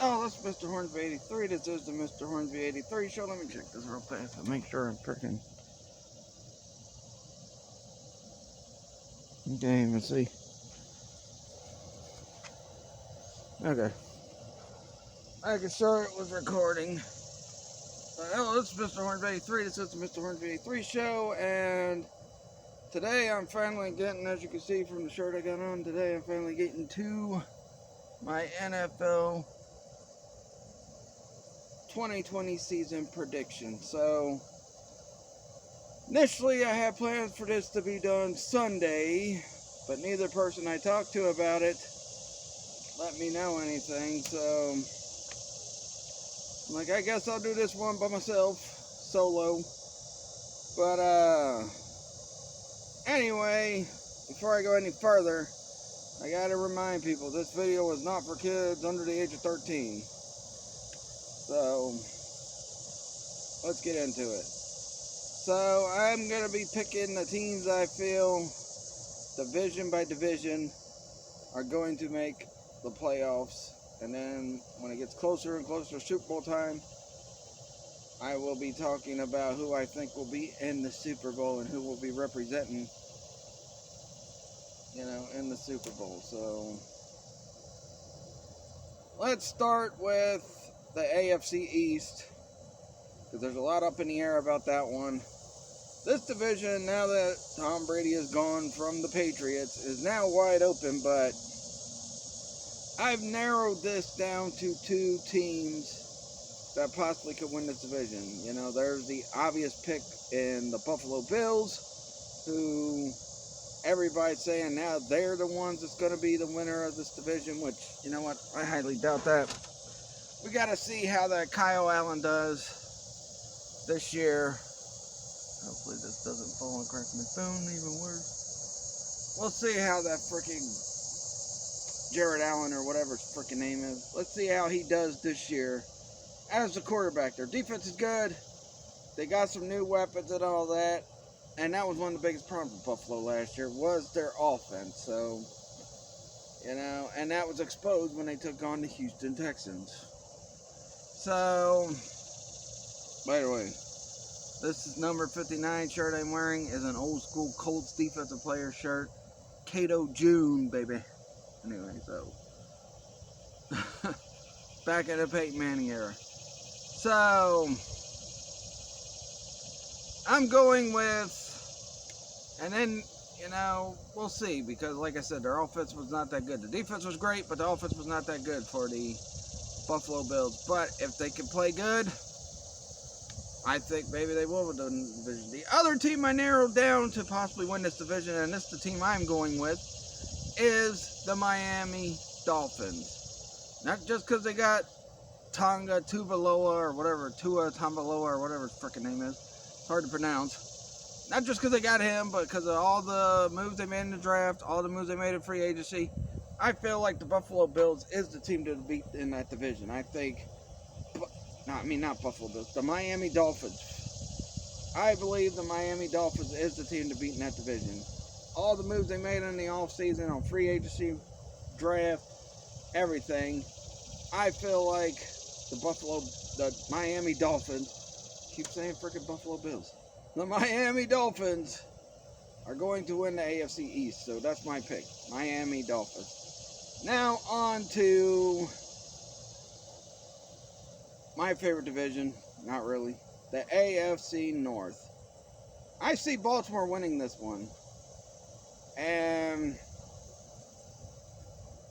Oh, that's Mr. Hornsby 83. This is the Mr. Hornsby 83 show. Let me check this real fast and make sure I'm freaking. You can't even see. Okay. Making sure it was recording. Hello, this is Mr. Hornsby 83. This is the Mr. Hornsby 83 show, and today I'm finally getting, as you can see from the shirt I got on today, I'm finally getting to my NFL 2020 season prediction. So, initially I had plans for this to be done Sunday, but neither person I talked to about it let me know anything, so I'm like, I guess I'll do this one by myself, solo. But anyway, before I go any further, I gotta remind people this video is not for kids under the age of 13. So let's get into it. So I'm gonna be picking the teams I feel division by division are going to make the playoffs, and then when it gets closer and closer to Super Bowl time, I will be talking about who I think will be in the Super Bowl and who will be representing, in the Super Bowl. So let's start with the AFC East, because there's a lot up in the air about that one. This division, now that Tom Brady is gone from the Patriots, is now wide open, but I've narrowed this down to two teams that possibly could win this division. There's the obvious pick in the Buffalo Bills, who everybody's saying now they're the ones that's going to be the winner of this division, which, you know what, I highly doubt that. We got to see how that Kyle Allen does this year. Hopefully this doesn't fall and crack my phone, even worse. We'll see how that freaking Jared Allen, or whatever his freaking name is, let's see how he does this year as the quarterback. Their defense is good. They got some new weapons and all that. And that was one of the biggest problems with Buffalo last year, was their offense. So, and that was exposed when they took on the Houston Texans. So, by the way, this is number 59 shirt I'm wearing is an old school Colts defensive player shirt. Cato June, baby. Anyway, so back in the Peyton Manning era. So I'm going with, and then, we'll see, because like I said, their offense was not that good. The defense was great, but the offense was not that good for the Buffalo Bills. But if they can play good, I think maybe they will win the division. The other team I narrowed down to possibly win this division, and this is the team I'm going with, is the Miami Dolphins. Not just because they got Tua Tagovailoa or whatever his freaking name is. It's hard to pronounce. Not just because they got him, but because of all the moves they made in the draft, all the moves they made in free agency. I feel like the Buffalo Bills is the team to beat in that division. I think, not Buffalo Bills, the Miami Dolphins. I believe the Miami Dolphins is the team to beat in that division. All the moves they made in the offseason on free agency, draft, everything. I feel like the Miami Dolphins, keep saying freaking Buffalo Bills. The Miami Dolphins are going to win the AFC East, so that's my pick, Miami Dolphins. Now on to my favorite division, not really, the AFC North. I see Baltimore winning this one. And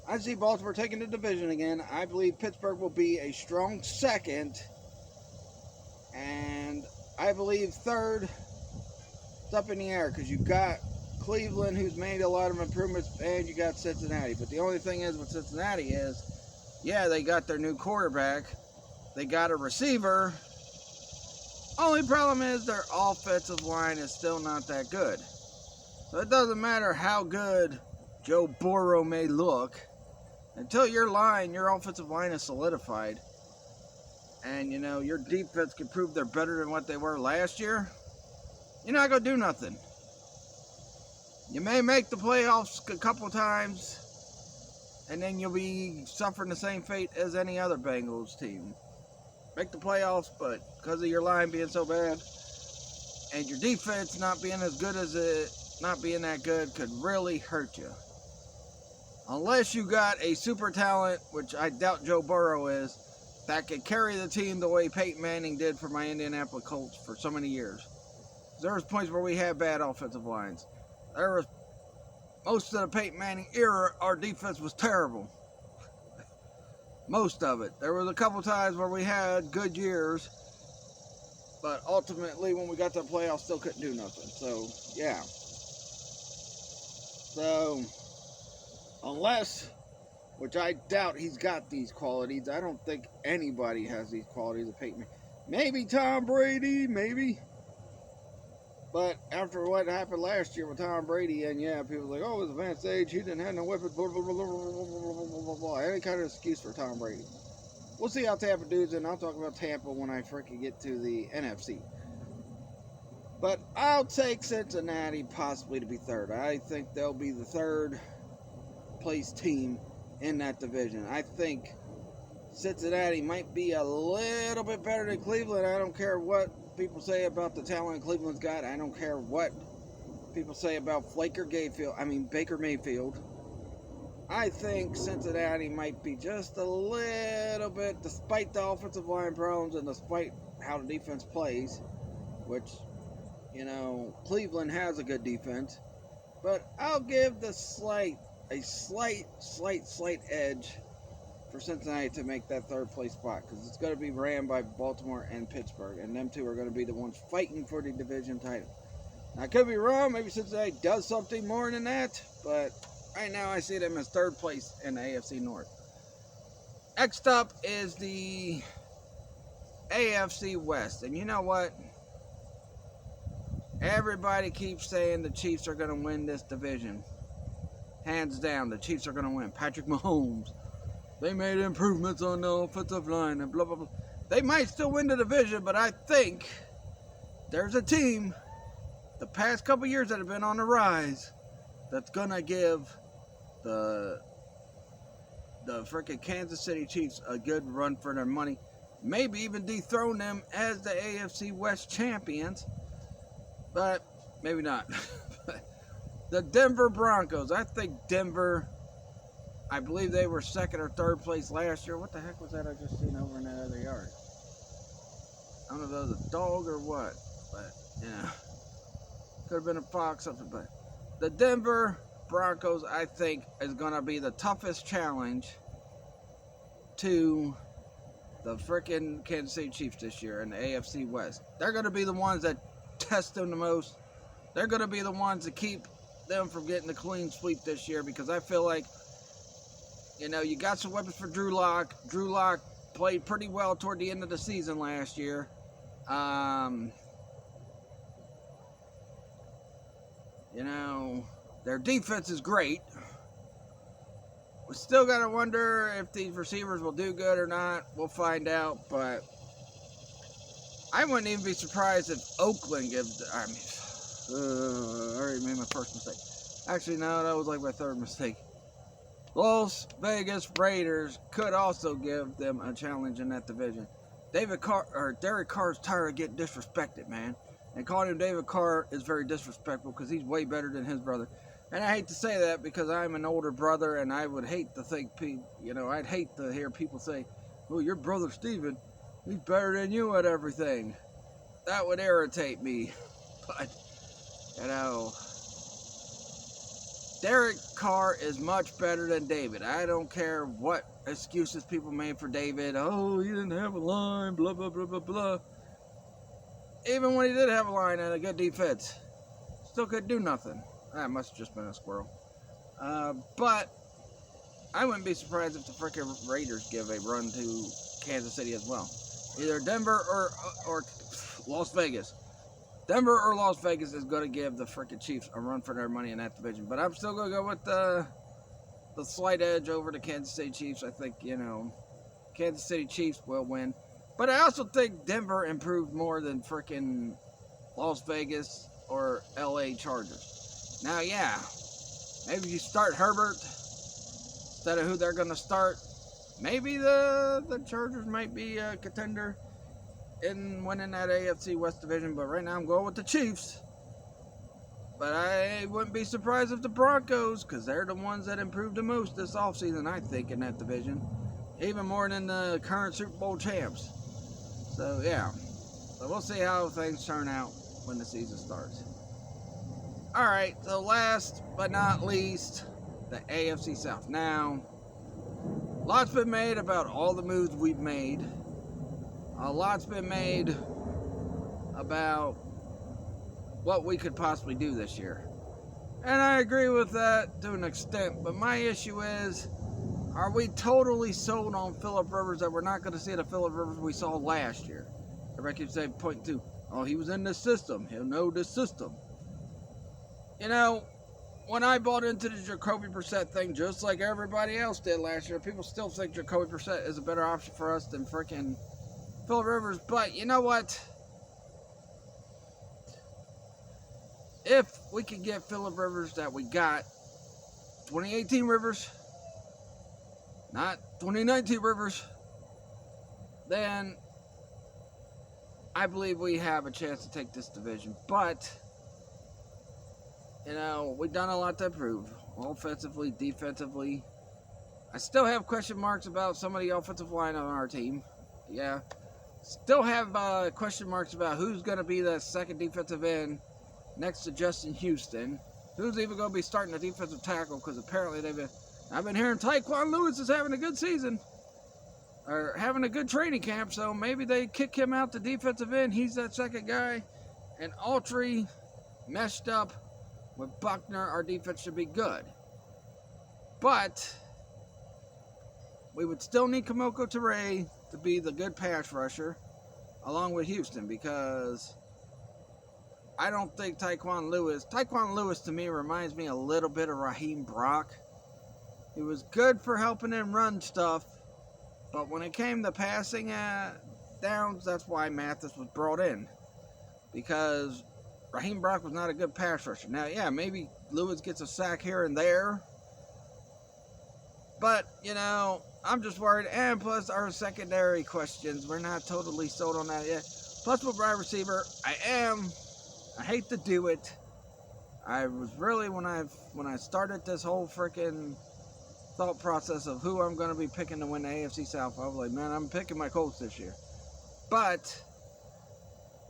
I see Baltimore taking the division again. I believe Pittsburgh will be a strong second. And I believe third, it's up in the air, because you've got Cleveland, who's made a lot of improvements, and you got Cincinnati. But the only thing is with Cincinnati is, yeah, they got their new quarterback. They got a receiver. Only problem is their offensive line is still not that good. So it doesn't matter how good Joe Burrow may look, until your offensive line is solidified, and your defense can prove they're better than what they were last year, you're not going to do nothing. You may make the playoffs a couple times, and then you'll be suffering the same fate as any other Bengals team. Make the playoffs, but because of your line being so bad and your defense not being as good as it, not being that good, could really hurt you. Unless you got a super talent, which I doubt Joe Burrow is, that could carry the team the way Peyton Manning did for my Indianapolis Colts for so many years. There was points where we had bad offensive lines. There was most of the Peyton Manning era, our defense was terrible. Most of it. There was a couple times where we had good years, but ultimately when we got to the playoffs, still couldn't do nothing. So, yeah. So, unless, which I doubt he's got these qualities. I don't think anybody has these qualities of Peyton. Maybe Tom Brady, maybe. But after what happened last year with Tom Brady, and yeah, people were like, oh, it was advanced age, he didn't have no weapons, blah, blah, blah, blah, blah, blah, blah. Any kind of excuse for Tom Brady. We'll see how Tampa does, and I'll talk about Tampa when I freaking get to the NFC. But I'll take Cincinnati possibly to be third. I think they'll be the third place team in that division. I think Cincinnati might be a little bit better than Cleveland. I don't care what people say about the talent Cleveland's got. I don't care what people say about Baker Mayfield. I think Cincinnati might be just a little bit, despite the offensive line problems and despite how the defense plays, which, you know, Cleveland has a good defense. But I'll give a slight edge for Cincinnati to make that third place spot, because it's going to be ran by Baltimore and Pittsburgh, and them two are going to be the ones fighting for the division title. Now, I could be wrong. Maybe Cincinnati does something more than that, but right now I see them as third place in the AFC North. Next up is the AFC West, and you know what? Everybody keeps saying the Chiefs are going to win this division. Hands down, the Chiefs are going to win. Patrick Mahomes. They made improvements on the offensive line and blah, blah, blah. They might still win the division, but I think there's a team the past couple years that have been on the rise that's going to give the freaking Kansas City Chiefs a good run for their money. Maybe even dethrone them as the AFC West champions, but maybe not. The Denver Broncos. I think Denver, I believe they were second or third place last year. What the heck was that I just seen over in that other yard? I don't know if that was a dog or what, but yeah. Could have been a fox, something, but the Denver Broncos, I think, is going to be the toughest challenge to the freaking Kansas City Chiefs this year in the AFC West. They're going to be the ones that test them the most. They're going to be the ones that keep them from getting the clean sweep this year, because I feel like, you know, you got some weapons for Drew Lock. Drew Lock played pretty well toward the end of the season last year. You know, their defense is great. We still got to wonder if these receivers will do good or not. We'll find out, but I wouldn't even be surprised if Oakland gives... I already made my first mistake. Actually, no, that was like my third mistake. Las Vegas Raiders could also give them a challenge in that division. Derek Carr's tired of getting disrespected, man. And calling him David Carr is very disrespectful, because he's way better than his brother. And I hate to say that, because I'm an older brother, and I would hate to think, I'd hate to hear people say, "Oh, your brother Steven, he's better than you at everything." That would irritate me. But, you know, Derek Carr is much better than David. I don't care what excuses people made for David. Oh, he didn't have a line, blah, blah, blah, blah, blah. Even when he did have a line and a good defense, still couldn't do nothing. That must have just been a squirrel. But I wouldn't be surprised if the freaking Raiders give a run to Kansas City as well. Either Denver or Las Vegas. Denver or Las Vegas is going to give the freaking Chiefs a run for their money in that division. But I'm still going to go with the slight edge over the Kansas City Chiefs. I think, Kansas City Chiefs will win. But I also think Denver improved more than freaking Las Vegas or LA Chargers. Now, yeah, maybe you start Herbert, instead of who they're going to start, maybe the Chargers might be a contender in winning that AFC West division. But right now I'm going with the Chiefs. But I wouldn't be surprised if the Broncos, because they're the ones that improved the most this offseason, I think, in that division. Even more than the current Super Bowl champs. So, yeah. So we'll see how things turn out when the season starts. Alright, so last but not least, the AFC South. Now, lots been made about all the moves we've made. A lot's been made about what we could possibly do this year. And I agree with that to an extent, but my issue is, are we totally sold on Phillip Rivers that we're not going to see the Phillip Rivers we saw last year? Everybody keeps saying, point to, oh, he was in this system. He'll know this system. You know, when I bought into the Jacoby Brissett thing, just like everybody else did last year, people still think Jacoby Brissett is a better option for us than freaking Phillip Rivers. But you know what? If we could get Phillip Rivers that we got, 2018 Rivers, not 2019 Rivers, then I believe we have a chance to take this division. But, you know, we've done a lot to improve, offensively, defensively. I still have question marks about some of the offensive line on our team. Yeah. Still have question marks about who's going to be the second defensive end next to Justin Houston. Who's even going to be starting the defensive tackle? Because apparently I've been hearing Tyquan Lewis is having a good season. Or having a good training camp. So maybe they kick him out to defensive end. He's that second guy. And Autry meshed up with Buckner. Our defense should be good. But we would still need Kamoko Toure to be the good pass rusher. Along with Houston. Because I don't think Tyquan Lewis to me reminds me a little bit of Raheem Brock. He was good for helping him run stuff, but when it came to passing downs, that's why Mathis was brought in. Because Raheem Brock was not a good pass rusher. Now, yeah, maybe Lewis gets a sack here and there, but, you know, I'm just worried. And plus, our secondary questions, we're not totally sold on that yet. Plus, with wide receiver, I hate to do it. I was really, when I started this whole freaking thought process of who I'm going to be picking to win the AFC South, I was like, man, I'm picking my Colts this year. But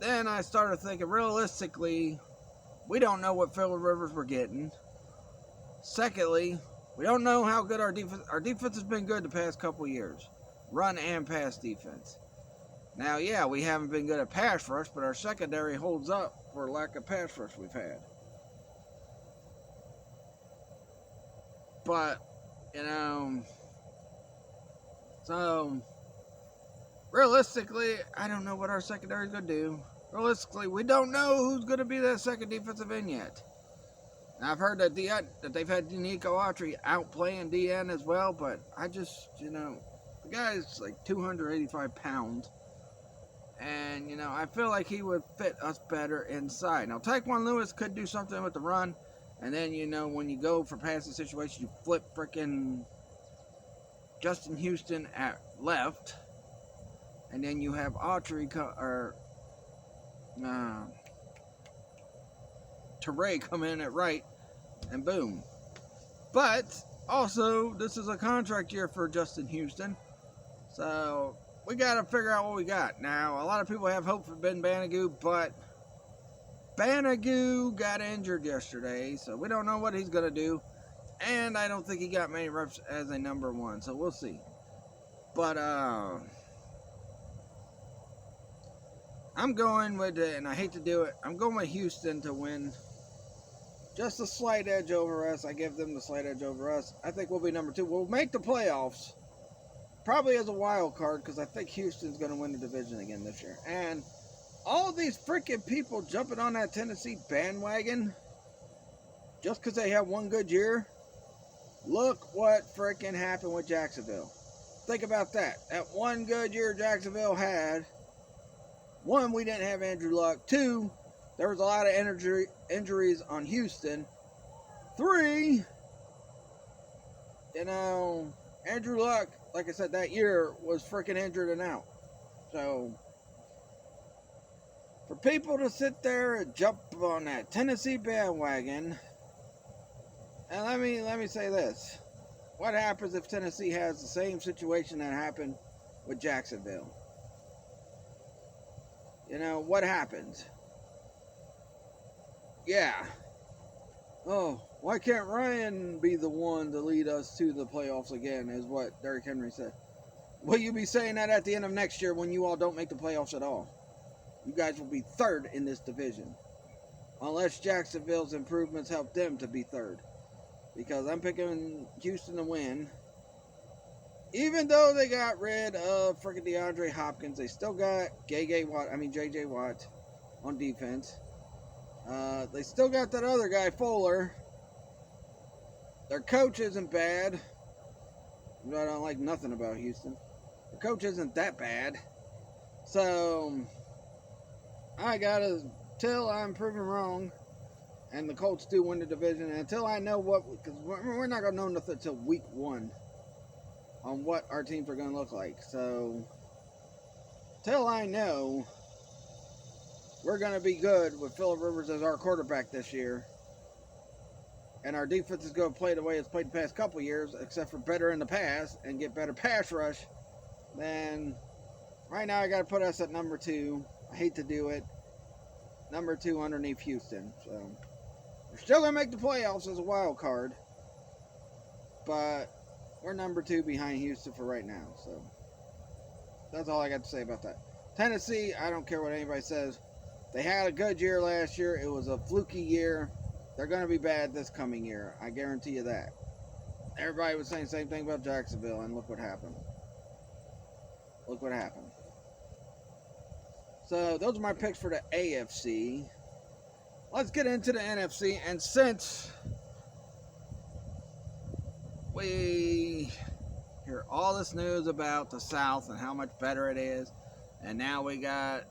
then I started thinking, realistically, we don't know what Phillip Rivers we're getting. Secondly, we don't know how good our defense has been good the past couple years. Run and pass defense. Now, yeah, we haven't been good at pass rush, but our secondary holds up for lack of pass rush we've had. But, you know, so, realistically, I don't know what our secondary is going to do. Realistically, we don't know who's going to be that second defensive end yet. Now, I've heard that they've had Nico Autry outplaying DN as well, but I just, you know, the guy's like 285 pounds. And, you know, I feel like he would fit us better inside. Now, Tyquan Lewis could do something with the run. And then, you know, when you go for passing situations, you flip frickin' Justin Houston at left. And then you have Autry, Toure come in at right. And boom. But, also, this is a contract year for Justin Houston. So we got to figure out what we got. Now, a lot of people have hope for Ben Banogu, but Banogu got injured yesterday, so we don't know what he's going to do. And I don't think he got many reps as a number one, so we'll see. But, I'm going with, and I hate to do it, I'm going with Houston to win. Just a slight edge over us. I give them the slight edge over us. I think we'll be number two. We'll make the playoffs. Probably as a wild card, because I think Houston's going to win the division again this year. And all these freaking people jumping on that Tennessee bandwagon just because they have one good year. Look what freaking happened with Jacksonville. Think about that. That one good year Jacksonville had. One, we didn't have Andrew Luck. Two, there was a lot of injuries on Houston. Three, you know, Andrew Luck, like I said, that year was freaking injured and out. So, for people to sit there and jump on that Tennessee bandwagon, and let me say this. What happens if Tennessee has the same situation that happened with Jacksonville? You know, what happens? Yeah. Oh, why can't Ryan be the one to lead us to the playoffs again, is what Derrick Henry said. Will you be saying that at the end of next year when you all don't make the playoffs at all? You guys will be third in this division. Unless Jacksonville's improvements help them to be third. Because I'm picking Houston to win. Even though they got rid of freaking DeAndre Hopkins, they still got JJ Watt on defense. They still got that other guy, Fuller. Their coach isn't bad. I don't like nothing about Houston. The coach isn't that bad. So, I gotta, till I'm proven wrong, and the Colts do win the division, and until I know what, because we're not gonna know nothing until week 1 on what our teams are gonna look like. So, till I know we're gonna be good with Phillip Rivers as our quarterback this year, and our defense is going to play the way it's played the past couple years, except for better in the pass and get better pass rush, then right now I got to put us at number 2. I hate to do it. Number 2 underneath Houston. So we're still going to make the playoffs as a wild card, but we're number 2 behind Houston for right now. So that's all I got to say about that. Tennessee, I don't care what anybody says. They had a good year last year. It was a fluky year. They're going to be bad this coming year. I guarantee you that. Everybody was saying the same thing about Jacksonville, and look what happened. Look what happened. So, those are my picks for the AFC. Let's get into the NFC, and since we hear all this news about the South and how much better it is, and now we got,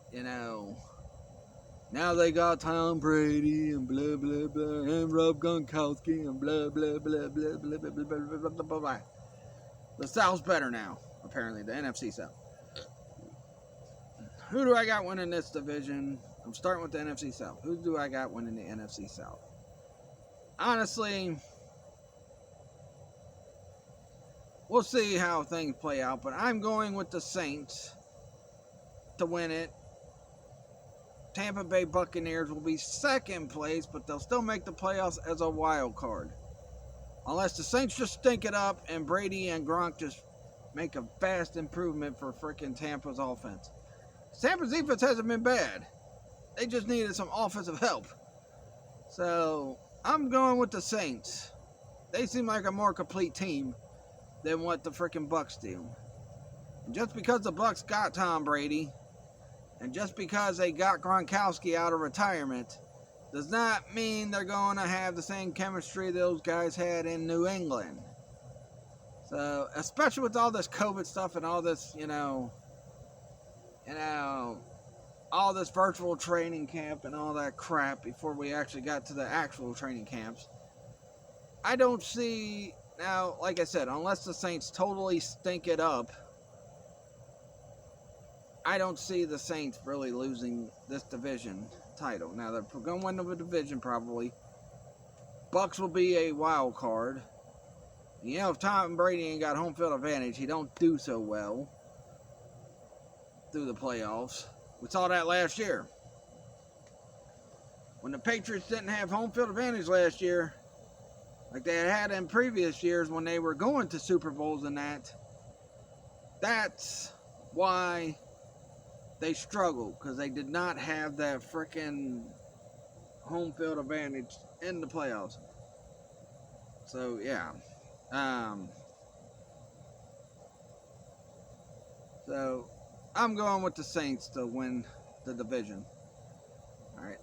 now they got Tom Brady and blah, blah, blah, and Rob Gronkowski and blah, blah, blah, blah, blah, blah, blah, blah, blah, blah, blah, blah. The South's better now, apparently, the NFC South. Who do I got winning this division? I'm starting with the NFC South. Who do I got winning the NFC South? Honestly, we'll see how things play out, but I'm going with the Saints to win it. Tampa Bay Buccaneers will be second place, but they'll still make the playoffs as a wild card. Unless the Saints just stink it up and Brady and Gronk just make a vast improvement for freaking Tampa's offense. Tampa's defense hasn't been bad. They just needed some offensive help. So, I'm going with the Saints. They seem like a more complete team than what the freaking Bucs do. And just because the Bucs got Tom Brady, and just because they got Gronkowski out of retirement, does not mean they're going to have the same chemistry those guys had in New England. So, especially with all this COVID stuff and all this, all this virtual training camp and all that crap before we actually got to the actual training camps, I don't see, now, like I said, unless the Saints totally stink it up, I don't see the Saints really losing this division title. Now, they're going to win the division probably. Bucs will be a wild card. If Tom Brady ain't got home field advantage, he don't do so well through the playoffs. We saw that last year. When the Patriots didn't have home field advantage last year, like they had in previous years when they were going to Super Bowls and that's why they struggled, because they did not have that freaking home field advantage in the playoffs. So, yeah. So, I'm going with the Saints to win the division. Alright.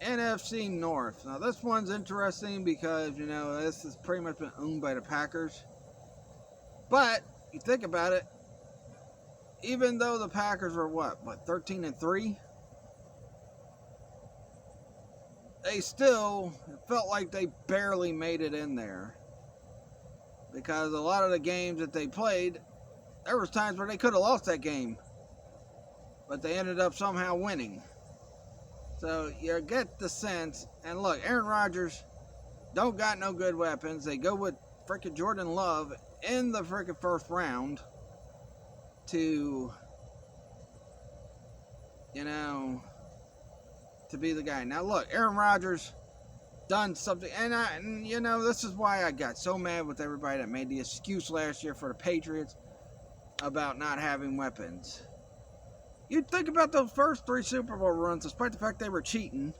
NFC North. Now, this one's interesting because, this has pretty much been owned by the Packers. But, you think about it, even though the Packers were 13-3? They still felt like they barely made it in there. because a lot of the games that they played, there was times where they could have lost that game, but they ended up somehow winning. So you get the sense, and look, Aaron Rodgers don't got no good weapons. They go with freaking Jordan Love in the freaking first round to, to be the guy. Now look, Aaron Rodgers done something, and this is why I got so mad with everybody that made the excuse last year for the Patriots about not having weapons. You think about those first 3 Super Bowl runs, despite the fact they were cheating.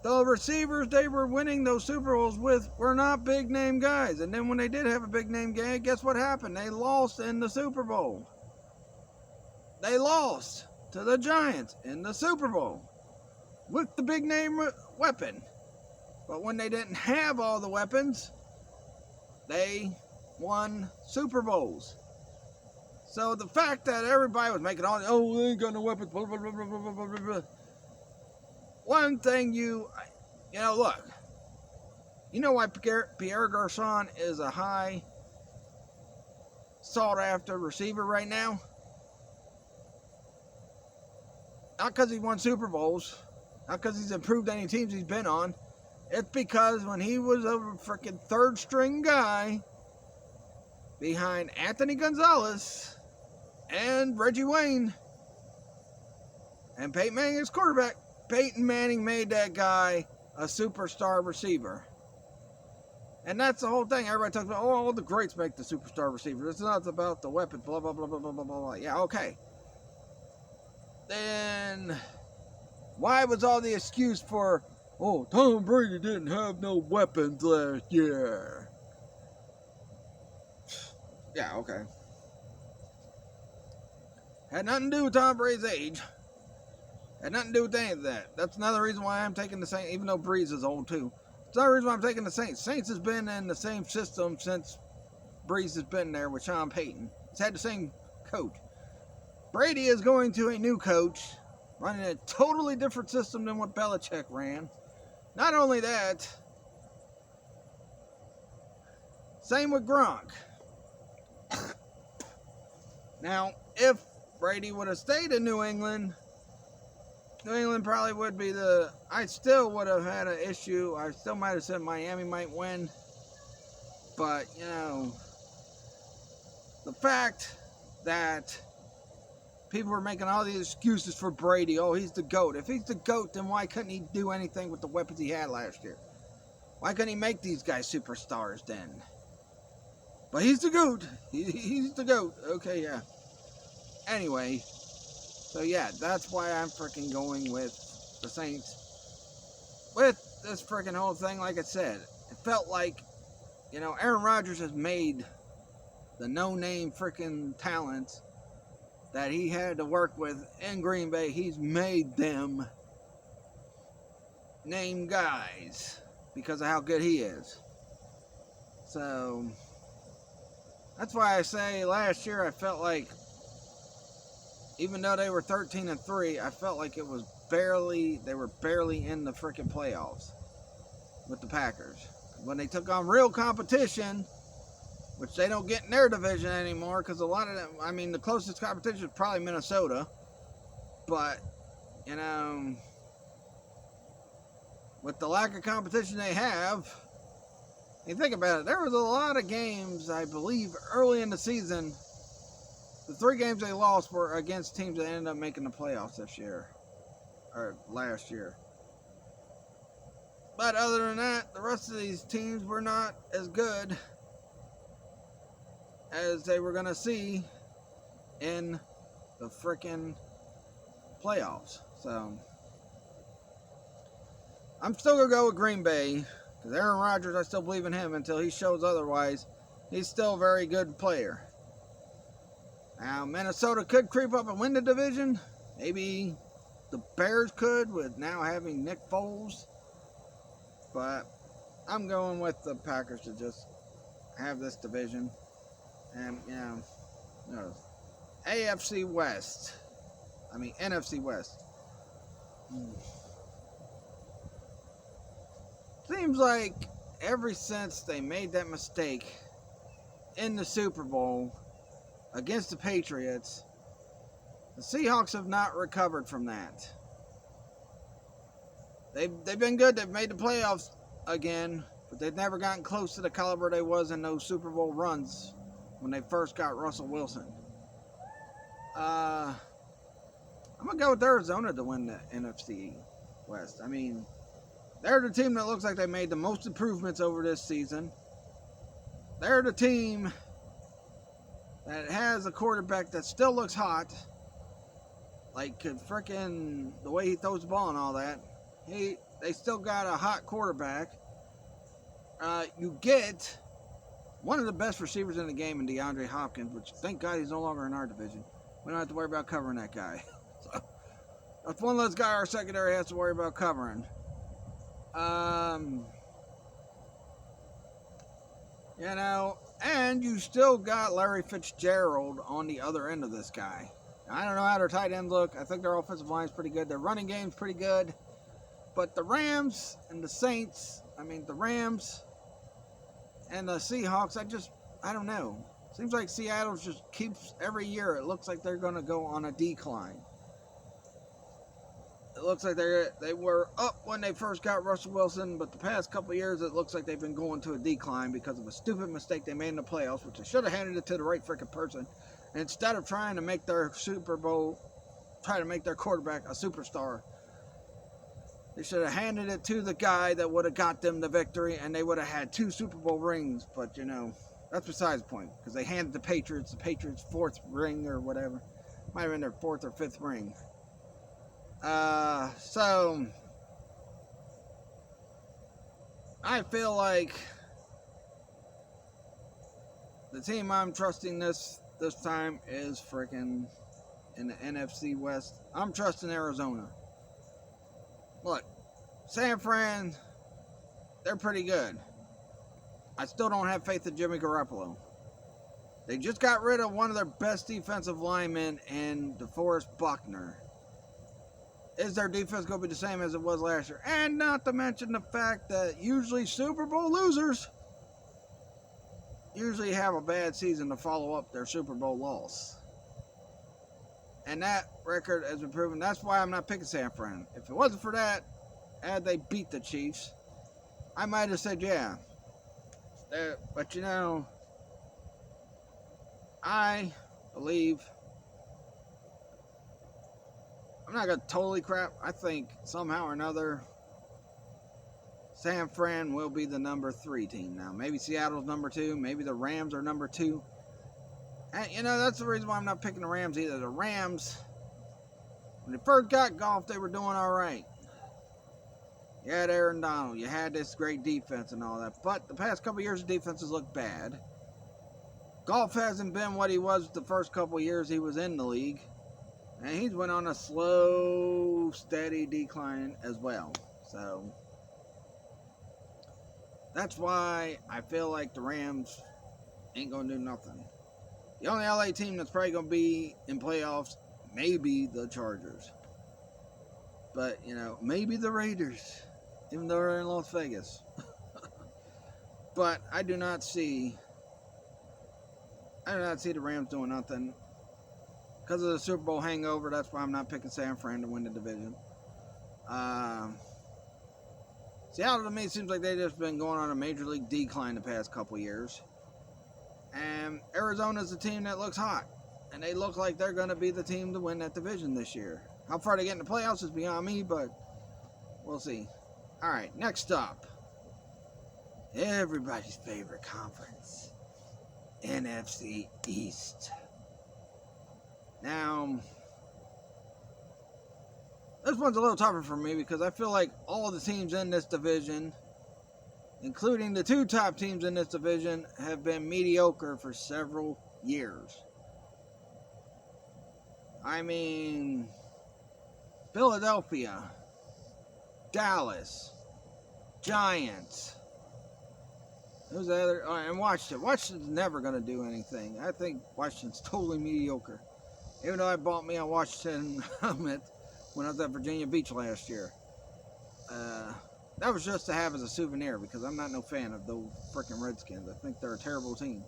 The receivers they were winning those Super Bowls with were not big name guys. And then when they did have a big name guy, guess what happened? They lost in the Super Bowl. They lost to the Giants in the Super Bowl with the big name weapon. But when they didn't have all the weapons, they won Super Bowls. So the fact that everybody was making all, they ain't got no weapons, blah, blah, blah, blah, blah, blah, blah. One thing look, you know why Pierre Garçon is a high sought after receiver right now? Not because he won Super Bowls, not because he's improved any teams he's been on. It's because when he was a freaking third string guy behind Anthony Gonzalez and Reggie Wayne and Peyton Manning as quarterback, Peyton Manning made that guy a superstar receiver. And that's the whole thing. Everybody talks about, all the greats make the superstar receiver. It's not about the weapon, blah, blah, blah, blah, blah, blah, blah. Yeah, okay. Then why was all the excuse for, Tom Brady didn't have no weapons last year? Yeah, okay. Had nothing to do with Tom Brady's age. Had nothing to do with any of that. That's another reason why I'm taking the Saints, even though Breeze is old too. It's another reason why I'm taking the Saints. Saints has been in the same system since Breeze has been there with Sean Payton. It's had the same coach. Brady is going to a new coach, running a totally different system than what Belichick ran. Not only that, same with Gronk. Now, if Brady would have stayed in New England probably would be I still would have had an issue. I still might have said Miami might win. But, the fact that people were making all these excuses for Brady. Oh, he's the GOAT. If he's the GOAT, then why couldn't he do anything with the weapons he had last year? Why couldn't he make these guys superstars then? But he's the GOAT. He's the GOAT. Okay, yeah. Anyway, so yeah, that's why I'm freaking going with the Saints. With this freaking whole thing, like I said, it felt like, Aaron Rodgers has made the no-name freaking talents that he had to work with in Green Bay. He's made them name guys because of how good he is. So that's why I say last year I felt like, even though they were 13-3, I felt like they were barely in the freaking playoffs with the Packers. When they took on real competition, which they don't get in their division anymore, because a lot of them, the closest competition is probably Minnesota. But, with the lack of competition they have, you think about it, there was a lot of games, I believe, early in the season. The 3 games they lost were against teams that ended up making the playoffs this year, or last year. But other than that, the rest of these teams were not as good as they were going to see in the freaking playoffs. So, I'm still going to go with Green Bay, because Aaron Rodgers, I still believe in him until he shows otherwise. He's still a very good player. Now, Minnesota could creep up and win the division. Maybe the Bears could, with now having Nick Foles. But I'm going with the Packers to just have this division. And, NFC West. NFC West. Seems like ever since they made that mistake in the Super Bowl against the Patriots, the Seahawks have not recovered from that. They've been good. They've made the playoffs again, but they've never gotten close to the caliber they was in those Super Bowl runs when they first got Russell Wilson. I'm going to go with Arizona to win the NFC West. I mean, they're the team that looks like they made the most improvements over this season. They're the team that has a quarterback that still looks hot. Like, freaking the way he throws the ball and all that. They still got a hot quarterback. You get one of the best receivers in the game in DeAndre Hopkins, which thank God he's no longer in our division. We don't have to worry about covering that guy. So, that's one less guy our secondary has to worry about covering. You know, and you still got Larry Fitzgerald on the other end of this guy. I don't know how their tight ends look. I think their offensive line is pretty good. Their running game's pretty good. But the Rams and the Saints, the Rams and the Seahawks, I don't know. Seems like Seattle just keeps, every year, it looks like they're going to go on a decline. It looks like they were up when they first got Russell Wilson, but the past couple of years, it looks like they've been going to a decline because of a stupid mistake they made in the playoffs, which they should have handed it to the right freaking person. And instead of trying to make their quarterback a superstar, they should have handed it to the guy that would have got them the victory, and they would have had 2 Super Bowl rings. But, that's besides the point, because they handed the Patriots 4th ring or whatever. Might have been their 4th or 5th ring. So I feel like the team I'm trusting this time is freaking in the NFC West. I'm trusting Arizona. Look, San Fran, they're pretty good. I still don't have faith in Jimmy Garoppolo. They just got rid of one of their best defensive linemen in DeForest Buckner. Is their defense going to be the same as it was last year? And not to mention the fact that usually Super Bowl losers usually have a bad season to follow up their Super Bowl loss. And that record has been proven. That's why I'm not picking San Fran. If it wasn't for that, and they beat the Chiefs, I might have said, yeah. But I believe, I'm not going to totally crap. I think somehow or another, San Fran will be the number 3 team now. Maybe Seattle's number 2. Maybe the Rams are number 2. And, that's the reason why I'm not picking the Rams either. The Rams, when they first got Goff, they were doing all right. You had Aaron Donald. You had this great defense and all that. But the past couple of years, the defenses look bad. Goff hasn't been what he was the first couple of years he was in the league. And he's went on a slow, steady decline as well. So that's why I feel like the Rams ain't going to do nothing. The only LA team that's probably going to be in playoffs may be the Chargers. But, maybe the Raiders, even though they're in Las Vegas. But I do not see the Rams doing nothing. Because of the Super Bowl hangover, that's why I'm not picking San Fran to win the division. Seattle, to me, seems like they've just been going on a major league decline the past couple years. And Arizona's a team that looks hot. And they look like they're going to be the team to win that division this year. How far they get in the playoffs is beyond me, but we'll see. All right, next up. Everybody's favorite conference. NFC East. Now, this one's a little tougher for me because I feel like all of the teams in this division, including the 2 top teams in this division, have been mediocre for several years. Philadelphia, Dallas, Giants. Who's the other? And Washington. Washington's never going to do anything. I think Washington's totally mediocre. Even though I bought me a Washington helmet when I was at Virginia Beach last year. That was just to have as a souvenir because I'm not no fan of those freaking Redskins. I think they're a terrible team.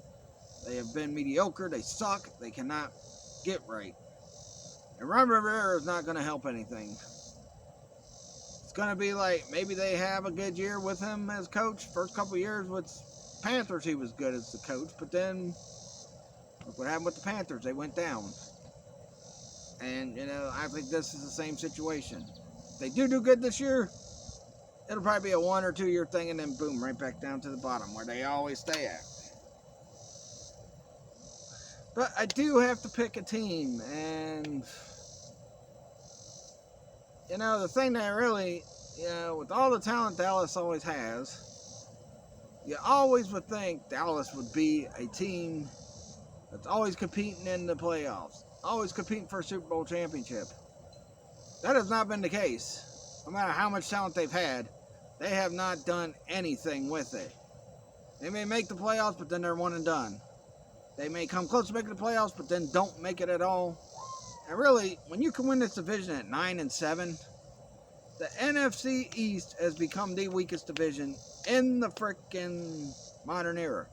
They have been mediocre. They suck. They cannot get right. And Ron Rivera is not going to help anything. It's going to be like maybe they have a good year with him as coach. First couple years with Panthers, he was good as the coach. But then, look what happened with the Panthers. They went down. And, I think this is the same situation. If they do good this year, it'll probably be a 1 or 2 year thing, and then boom, right back down to the bottom where they always stay at. But I do have to pick a team, and the thing that really, with all the talent Dallas always has, you always would think Dallas would be a team that's always competing in the playoffs, always competing for a Super Bowl championship. That has not been the case. No matter how much talent they've had, they have not done anything with it. They may make the playoffs, but then they're one and done. They may come close to making the playoffs, but then don't make it at all. And really, when you can win this division at 9-7, the NFC East has become the weakest division in the frickin' modern era.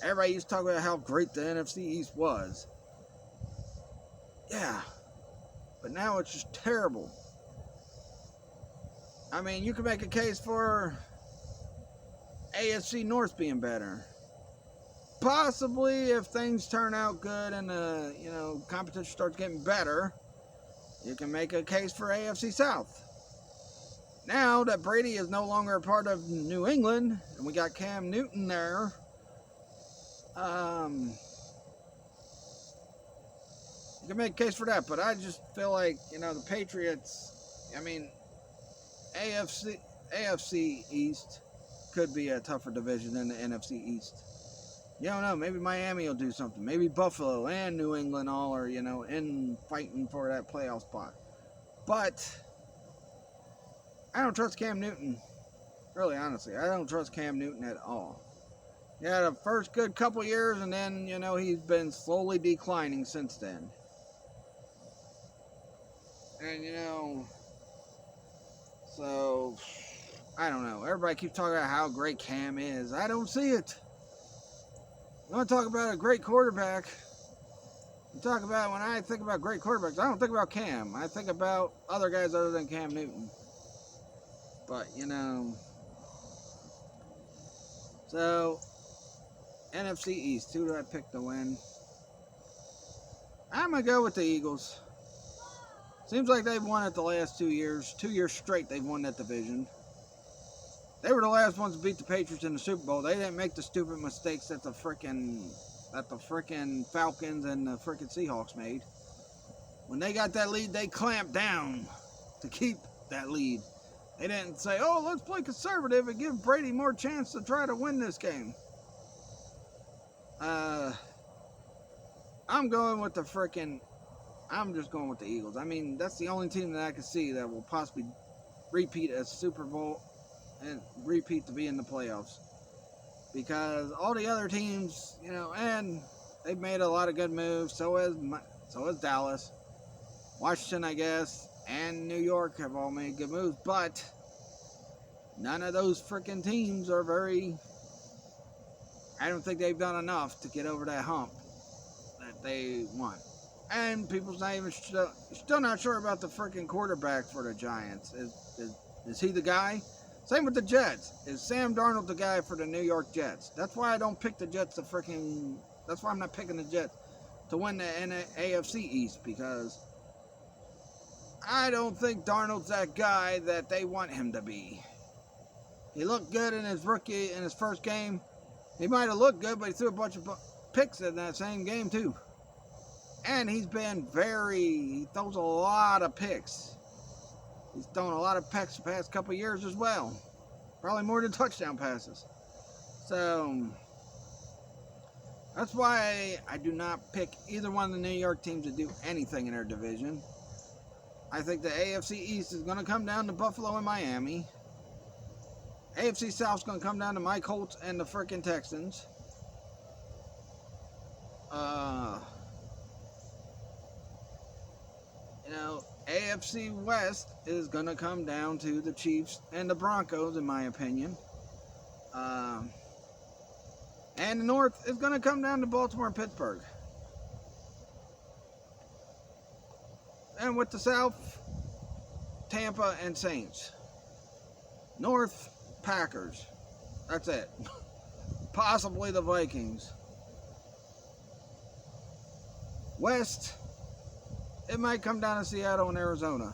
Everybody used to talk about how great the NFC East was. Yeah, but now it's just terrible. I mean, you can make a case for AFC North being better. Possibly, if things turn out good and competition starts getting better, you can make a case for AFC South. Now that Brady is no longer a part of New England, and we got Cam Newton there, you can make a case for that. But I just feel like, the Patriots, AFC East could be a tougher division than the NFC East. You don't know. Maybe Miami will do something. Maybe Buffalo and New England all are, in fighting for that playoff spot. But I don't trust Cam Newton. Really, honestly, I don't trust Cam Newton at all. He had a first good couple years, and then, he's been slowly declining since then. And, so, I don't know. Everybody keeps talking about how great Cam is. I don't see it. You want to talk about a great quarterback? When I think about great quarterbacks, I don't think about Cam. I think about other guys other than Cam Newton. But, so, NFC East, who do I pick to win? I'm going to go with the Eagles. Seems like they've won it the last 2 years. 2 years straight they've won that division. They were the last ones to beat the Patriots in the Super Bowl. They didn't make the stupid mistakes that the frickin' Falcons and the frickin' Seahawks made. When they got that lead, they clamped down to keep that lead. They didn't say, oh, let's play conservative and give Brady more chance to try to win this game. I'm just going with the Eagles. That's the only team that I can see that will possibly repeat a Super Bowl and repeat to be in the playoffs. Because all the other teams, and they've made a lot of good moves. So has Dallas. Washington, I guess, and New York have all made good moves. But none of those freaking teams are I don't think they've done enough to get over that hump that they want. And people's not even still not sure about the freaking quarterback for the Giants. Is he the guy? Same with the Jets. Is Sam Darnold the guy for the New York Jets? That's why I don't pick the Jets that's why I'm not picking the Jets to win the AFC East, because I don't think Darnold's that guy that they want him to be. He looked good in his first game. He might have looked good, but he threw a bunch of picks in that same game too. And he throws a lot of picks. He's thrown a lot of picks the past couple of years as well. Probably more than touchdown passes. So, that's why I do not pick either one of the New York teams to do anything in their division. I think the AFC East is going to come down to Buffalo and Miami. AFC South is going to come down to Mike Holtz and the frickin' Texans. AFC West is going to come down to the Chiefs and the Broncos, in my opinion. And the North is going to come down to Baltimore and Pittsburgh. And with the South, Tampa and Saints. North, Packers. That's it. Possibly the Vikings. West, it might come down to Seattle and Arizona.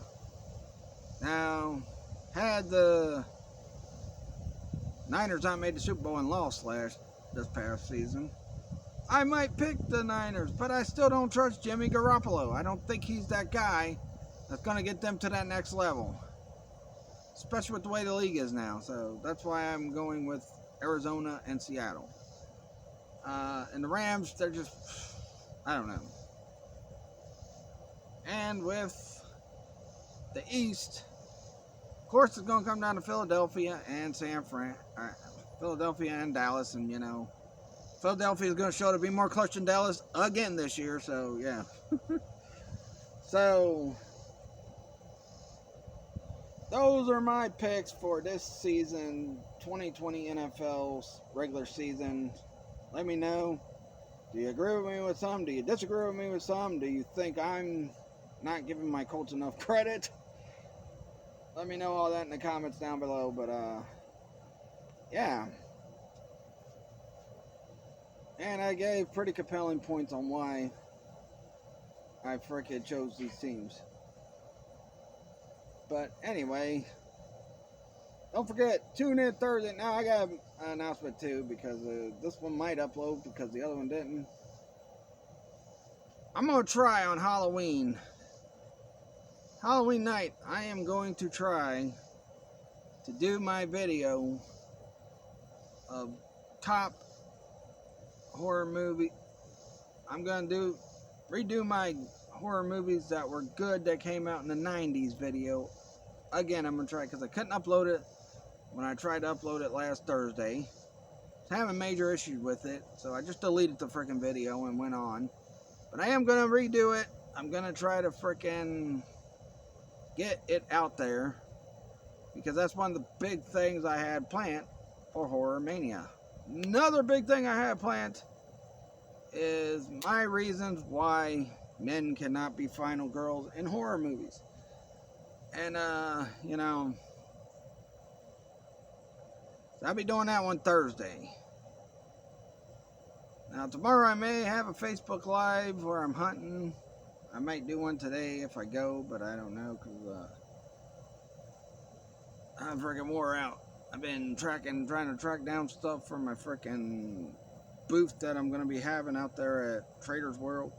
Now, had the Niners not made the Super Bowl and lost this past season, I might pick the Niners, but I still don't trust Jimmy Garoppolo. I don't think he's that guy that's going to get them to that next level, especially with the way the league is now. So that's why I'm going with Arizona and Seattle. And the Rams, they're just, I don't know. And with the East, of course, it's going to come down to Philadelphia and Philadelphia and Dallas, and you know, Philadelphia is going to show to be more clutch than Dallas again this year. So yeah. So those are my picks for this season, 2020 NFL's regular season. Let me know. Do you agree with me with some? Do you disagree with me with some? Do you think I'm not giving my Colts enough credit? Let me know all that in the comments down below. But yeah. And I gave pretty compelling points on why I frickin' chose these teams. But anyway, don't forget, tune in Thursday. Now I got an announcement too, because this one might upload because the other one didn't. I'm going to try on Halloween night, I am going to try to do my video of top horror movie. I'm going to redo my horror movies that were good that came out in the 90s video. Again, I'm going to try, because I couldn't upload it when I tried to upload it last Thursday. I was having major issues with it, so I just deleted the freaking video and went on. But I am going to redo it. I'm going to try to freaking get it out there, because that's one of the big things I had planned for Horror Mania. Another big thing I had planned is my reasons why men cannot be final girls in horror movies. And, you know, so I'll be doing that one Thursday. Now, tomorrow I may have a Facebook Live where I'm hunting. I might do one today if I go, but I don't know, because I'm freaking wore out. I've been trying to track down stuff for my freaking booth that I'm going to be having out there at Trader's World.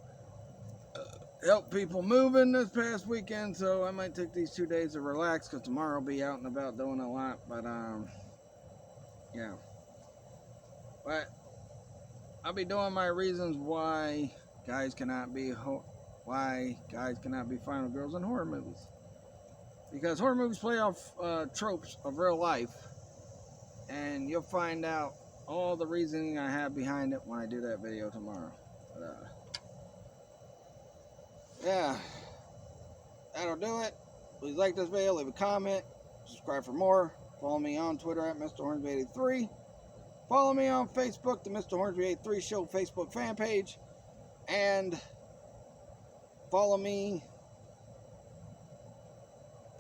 Help people moving this past weekend, so I might take these 2 days to relax, because tomorrow I'll be out and about doing a lot. But yeah, but I'll be doing my reasons why guys cannot be final girls in horror movies, because horror movies play off tropes of real life, and you'll find out all the reasoning I have behind it when I do that video tomorrow. But, yeah, that'll do it. Please like this video, leave a comment, subscribe for more. Follow me on Twitter at Mr. Hornsby83. Follow me on Facebook, the Mr. Hornsby83 Show Facebook fan page. And follow me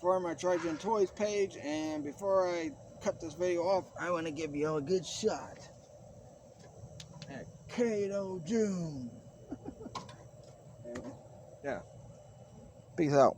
for my Trigen Toys page. And before I cut this video off, I want to give you all a good shot at Kato June. Yeah. Peace out.